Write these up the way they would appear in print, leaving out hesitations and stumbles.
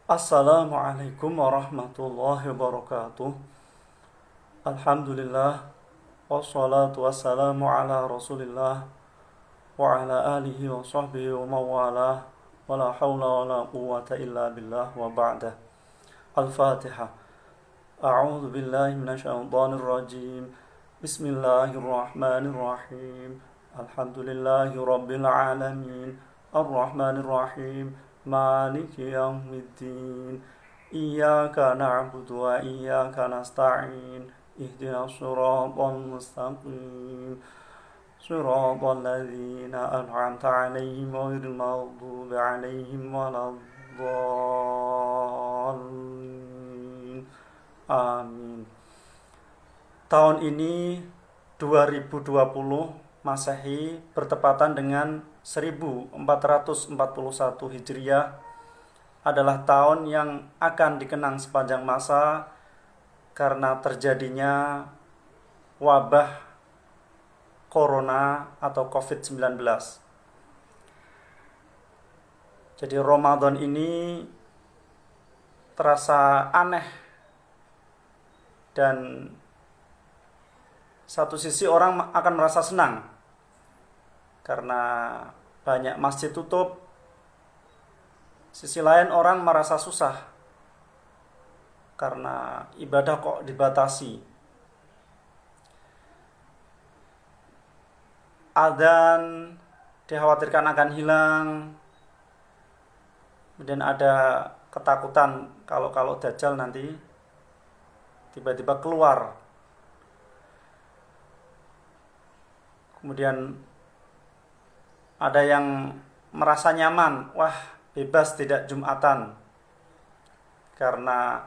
Assalamualaikum warahmatullahi wabarakatuh. Alhamdulillah. Wassalatu wassalamu ala rasulillah wa ala alihi wa sahbihi wa mawalah. Wa la hawla wa la quwwata illa billah wa ba'da. Al-Fatiha. A'udhu billahi minasyaitanir rajim. Bismillahirrahmanirrahim. Alhamdulillahi rabbil alamin. Ar-Rahmanir Rahim. Maliki yaumiddin. Iyyaka na'budu wa iyyaka nasta'in. Ihdinas siratal mustaqim. Siratal ladzina an'amta 'alaihim ghairil maghdubi 'alaihim waladdallin. Amin. Tahun ini 2020 Masehi bertepatan dengan 1441 Hijriah adalah tahun yang akan dikenang sepanjang masa karena terjadinya wabah Corona atau COVID-19. Jadi Ramadan ini terasa aneh dan satu sisi orang akan merasa senang karena banyak masjid tutup. Sisi lain orang merasa susah karena ibadah kok dibatasi. Adzan dikhawatirkan akan hilang. Kemudian ada ketakutan kalau Dajjal nanti tiba-tiba keluar. Kemudian ada yang merasa nyaman, wah bebas tidak Jumatan, karena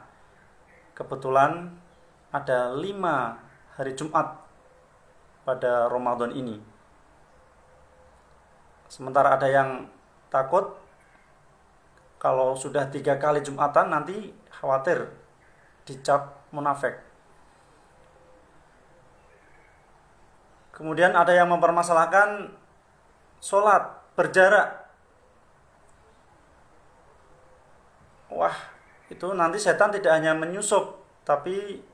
kebetulan ada 5 hari Jumat pada Ramadan ini. Sementara ada yang takut kalau sudah 3 kali Jumatan nanti khawatir dicap munafik. Kemudian ada yang mempermasalahkan sholat berjarak. Wah, itu nanti setan tidak hanya menyusup, tapi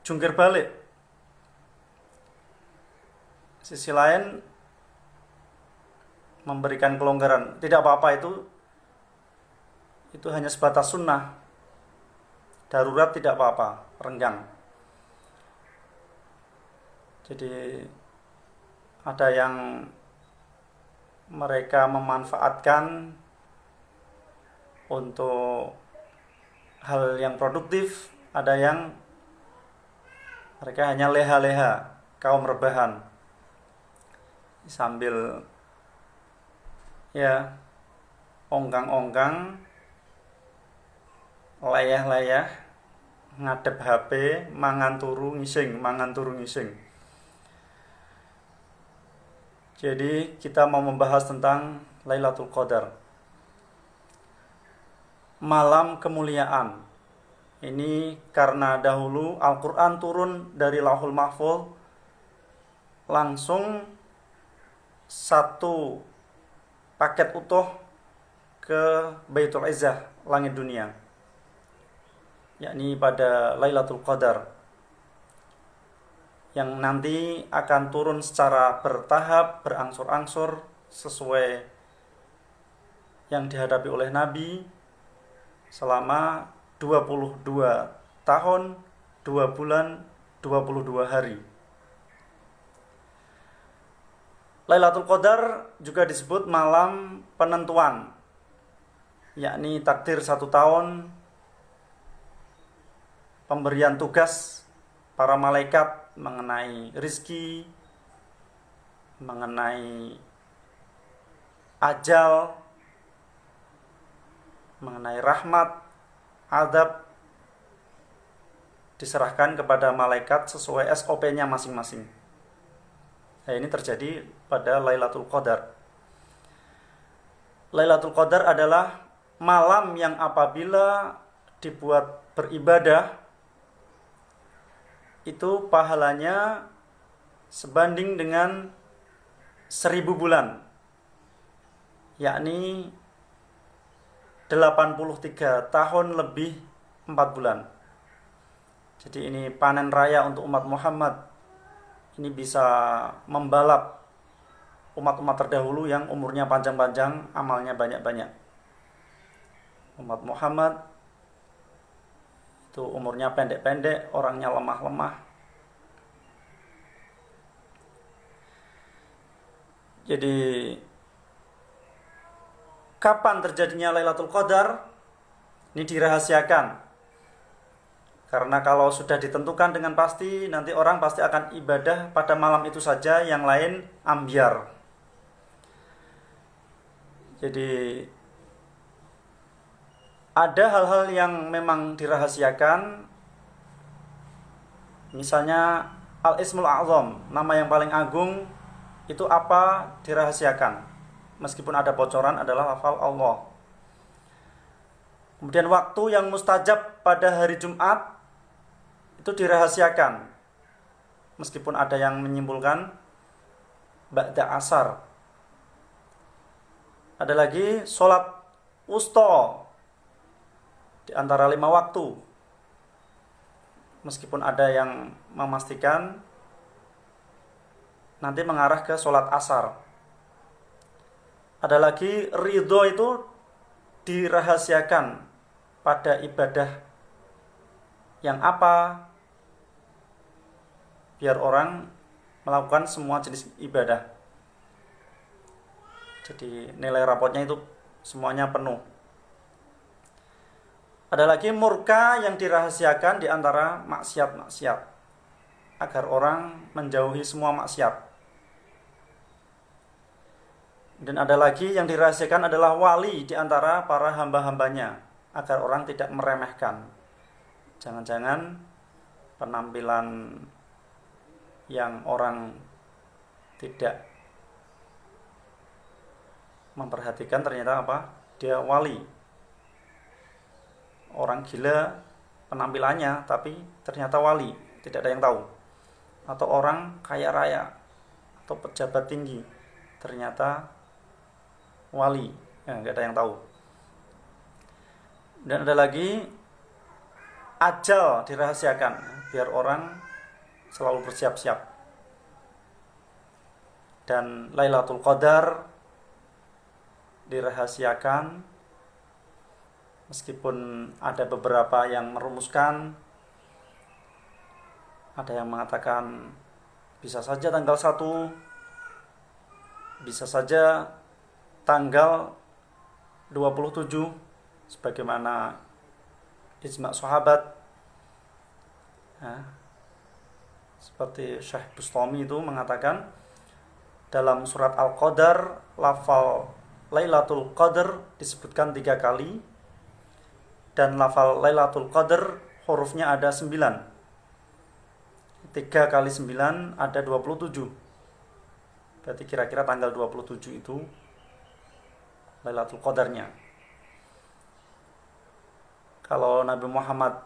jungkir balik. Sisi lain memberikan kelonggaran. Tidak apa-apa itu hanya sebatas sunnah. Darurat tidak apa-apa, renggang. Jadi ada yang mereka memanfaatkan untuk hal yang produktif, ada yang mereka hanya leha-leha, kaum rebahan, sambil ya ongkang-ongkang, layah-layah, ngadep HP, mangan turu ngising. Jadi kita mau membahas tentang Lailatul Qadar, malam kemuliaan. Ini karena dahulu Al-Quran turun dari Lauhul Mahfuz langsung satu paket utuh ke Baitul Izzah, langit dunia, yakni pada Lailatul Qadar, yang nanti akan turun secara bertahap, berangsur-angsur sesuai yang dihadapi oleh Nabi selama 22 tahun, 2 bulan, 22 hari. Lailatul Qadar juga disebut malam penentuan, yakni takdir 1 tahun, pemberian tugas para malaikat mengenai rizki, mengenai ajal, mengenai rahmat, azab, diserahkan kepada malaikat sesuai SOP-nya masing-masing. Nah, ini terjadi pada Lailatul Qadar. Lailatul Qadar adalah malam yang apabila dibuat beribadah itu pahalanya sebanding dengan 1000 bulan, yakni 83 tahun lebih 4 bulan. Jadi ini panen raya untuk umat Muhammad. Ini bisa membalap umat-umat terdahulu yang umurnya panjang-panjang, amalnya banyak-banyak. Umat Muhammad itu umurnya pendek-pendek, orangnya lemah-lemah. Jadi kapan terjadinya Lailatul Qadar? Ini dirahasiakan. Karena kalau sudah ditentukan dengan pasti, nanti orang pasti akan ibadah pada malam itu saja, yang lain ambyar. Jadi ada hal-hal yang memang dirahasiakan. Misalnya Al-Ismul A'zam, nama yang paling agung, itu apa dirahasiakan. Meskipun ada bocoran adalah lafal Allah. Kemudian waktu yang mustajab pada hari Jumat itu dirahasiakan. Meskipun ada yang menyimpulkan ba'da asar. Ada lagi sholat wusta di antara 5 waktu. Meskipun ada yang memastikan nanti mengarah ke sholat asar. Ada lagi ridho itu dirahasiakan pada ibadah yang apa, biar orang melakukan semua jenis ibadah. Jadi nilai rapotnya itu semuanya penuh. Ada lagi murka yang dirahasiakan di antara maksiat-maksiat, agar orang menjauhi semua maksiat. Dan ada lagi yang dirahasiakan adalah wali di antara para hamba-hambanya, agar orang tidak meremehkan. Jangan-jangan penampilan yang orang tidak memperhatikan ternyata apa? Dia wali. Orang gila penampilannya tapi ternyata wali, tidak ada yang tahu. Atau orang kaya raya atau pejabat tinggi, ternyata wali, nggak ada yang tahu. Dan ada lagi ajal dirahasiakan, biar orang selalu bersiap-siap. Dan Lailatul Qadar dirahasiakan, meskipun ada beberapa yang merumuskan. Ada yang mengatakan bisa saja tanggal 1, bisa saja tanggal 27, sebagaimana ijma' sahabat. Seperti Syekh Bustami itu mengatakan dalam surat Al-Qadar, lafal Lailatul Qadar disebutkan 3 kali, dan lafal Lailatul Qadar hurufnya ada 9. 3 kali 9 ada 27. Berarti kira-kira tanggal 27 itu Lailatul Qadarnya. Kalau Nabi Muhammad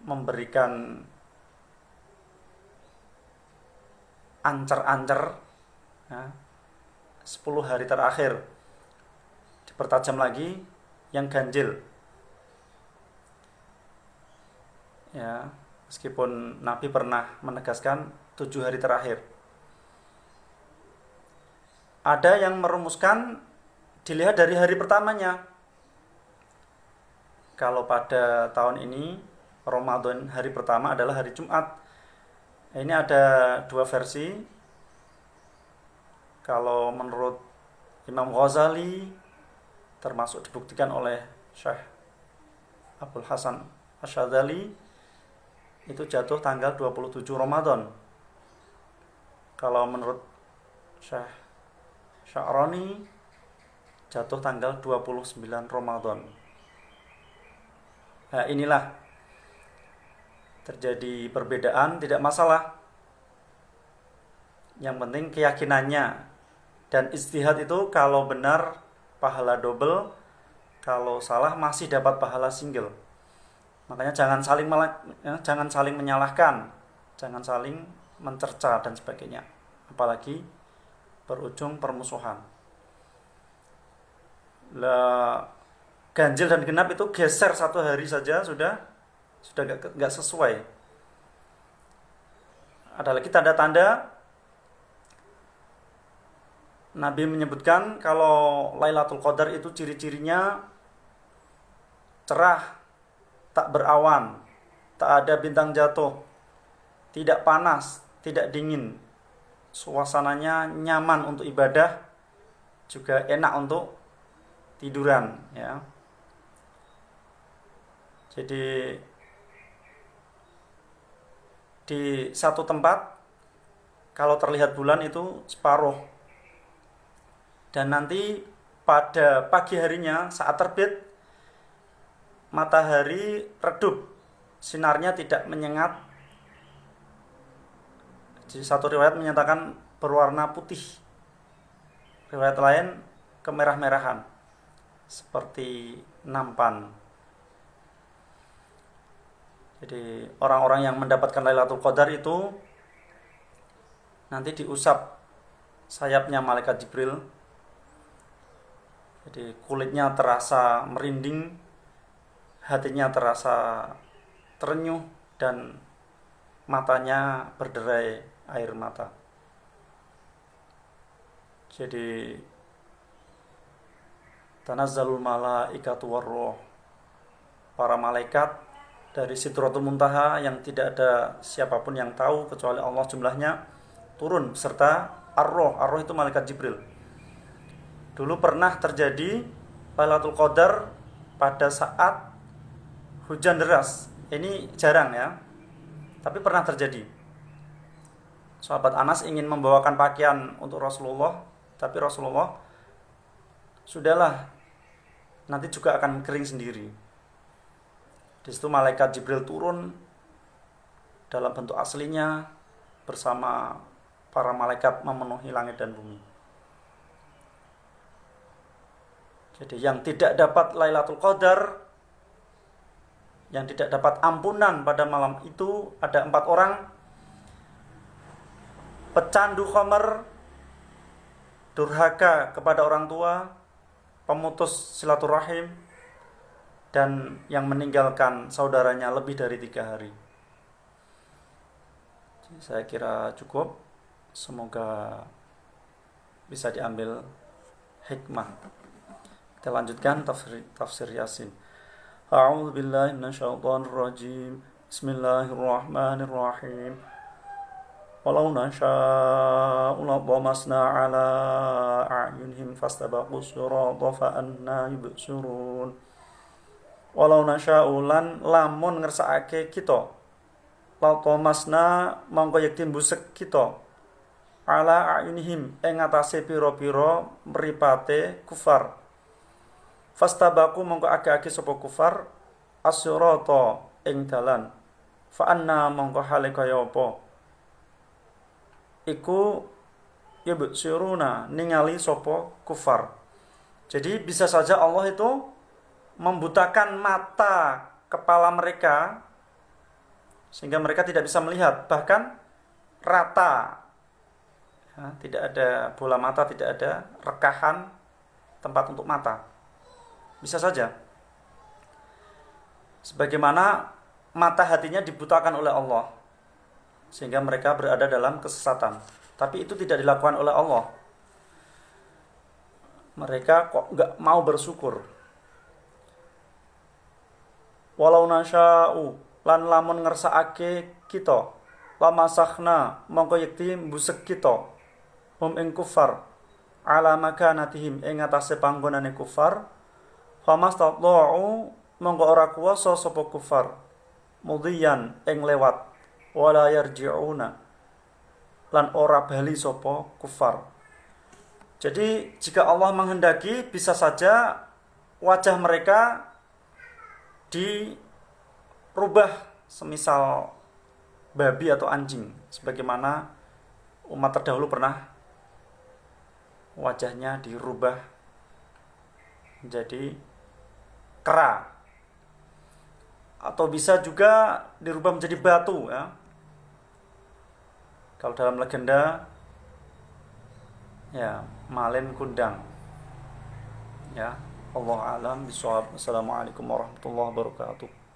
memberikan ancer-ancer, 10 hari terakhir, dipertajam lagi yang ganjil. Ya, meskipun Nabi pernah menegaskan 7 hari terakhir. Ada yang merumuskan dilihat dari hari pertamanya. Kalau pada tahun ini Ramadan hari pertama adalah hari Jumat. Ini ada 2 versi. Kalau menurut Imam Ghazali, termasuk dibuktikan oleh Syekh Abdul Hasan Asyadzali, itu jatuh tanggal 27 Ramadan. Kalau menurut Syekh Sya'rani, jatuh tanggal 29 Ramadan. Nah, inilah terjadi perbedaan, tidak masalah. Yang penting keyakinannya. Dan ijtihad itu kalau benar pahala double, kalau salah masih dapat pahala single. Makanya jangan saling menyalahkan, jangan saling mencerca dan sebagainya, apalagi berujung permusuhan. ganjil dan genap itu geser 1 hari saja sudah nggak sesuai. Ada lagi tanda-tanda Nabi menyebutkan kalau Lailatul Qadar itu ciri-cirinya cerah, tak berawan, tak ada bintang jatuh, tidak panas, tidak dingin. Suasananya nyaman untuk ibadah, juga enak untuk tiduran, ya. Jadi di satu tempat kalau terlihat bulan itu separuh, dan nanti pada pagi harinya saat terbit matahari redup, sinarnya tidak menyengat. Jadi satu riwayat menyatakan berwarna putih, riwayat lain kemerah-merahan seperti nampan. Jadi orang-orang yang mendapatkan Lailatul Qadar itu nanti diusap sayapnya malaikat Jibril. Jadi kulitnya terasa merinding, hatinya terasa terenyuh, dan matanya berderai air mata. Jadi tanazzalul malaikatu warruh, para malaikat dari Sidratul Muntaha yang tidak ada siapapun yang tahu kecuali Allah jumlahnya, turun beserta ar-ruh. Ar-ruh itu malaikat Jibril. Dulu pernah terjadi Lailatul Qadar pada saat hujan deras. Ini jarang, ya, tapi pernah terjadi. Sahabat Anas ingin membawakan pakaian untuk Rasulullah, tapi Rasulullah, sudahlah, nanti juga akan kering sendiri. Di situ malaikat Jibril turun dalam bentuk aslinya bersama para malaikat memenuhi langit dan bumi. Jadi yang tidak dapat Lailatul Qadar, yang tidak dapat ampunan pada malam itu ada 4 orang: pecandu khamar, durhaka kepada orang tua, pemutus silaturahim, dan yang meninggalkan saudaranya lebih dari 3 hari. Jadi saya kira cukup. Semoga bisa diambil hikmah. Kita lanjutkan tafsir Yasin. A'udzu billahi minasyaitonir rajim. Bismillahirrahmanirrahim. Walau nasha'u ladhamasna 'ala a'yunihim fastabaqu sirata fa anna yubsirun. Walau nasha'u lan lamun ngersakake kita, ladhamasna mongko yekti mbusek kita, 'ala a'yunihim ing atase pira-pira mripate kufar. Fastabaku mongko ake-ake sapa kufar as-sirata ing dalan, fa anna mongko hale kaya apa iku yubsiruna ningali sapa kufar. Jadi bisa saja Allah itu membutakan mata kepala mereka sehingga mereka tidak bisa melihat, bahkan rata, ya, tidak ada bola mata, tidak ada rekahan tempat untuk mata. Bisa saja. Sebagaimana mata hatinya dibutakan oleh Allah sehingga mereka berada dalam kesesatan. Tapi itu tidak dilakukan oleh Allah. Mereka kok enggak mau bersyukur. Walau nasya'u lan lamun ngersakake kita, lamasakhna mongko yekti mbusek kita hum ing kufar ala makanatihim ing atase panggonane kufar. Famastata'u mongko ora kuwasa sapa kufar mudhiyan ing lewat, wala yarji'una lan ora bali sapa kufar. Jadi jika Allah menghendaki, bisa saja wajah mereka dirubah semisal babi atau anjing, sebagaimana umat terdahulu pernah wajahnya dirubah menjadi kera, atau bisa juga dirubah menjadi batu, ya. Kalau dalam legenda, ya, Malin Kundang, ya, Allah alam bisawab. Assalamualaikum warahmatullahi wabarakatuh.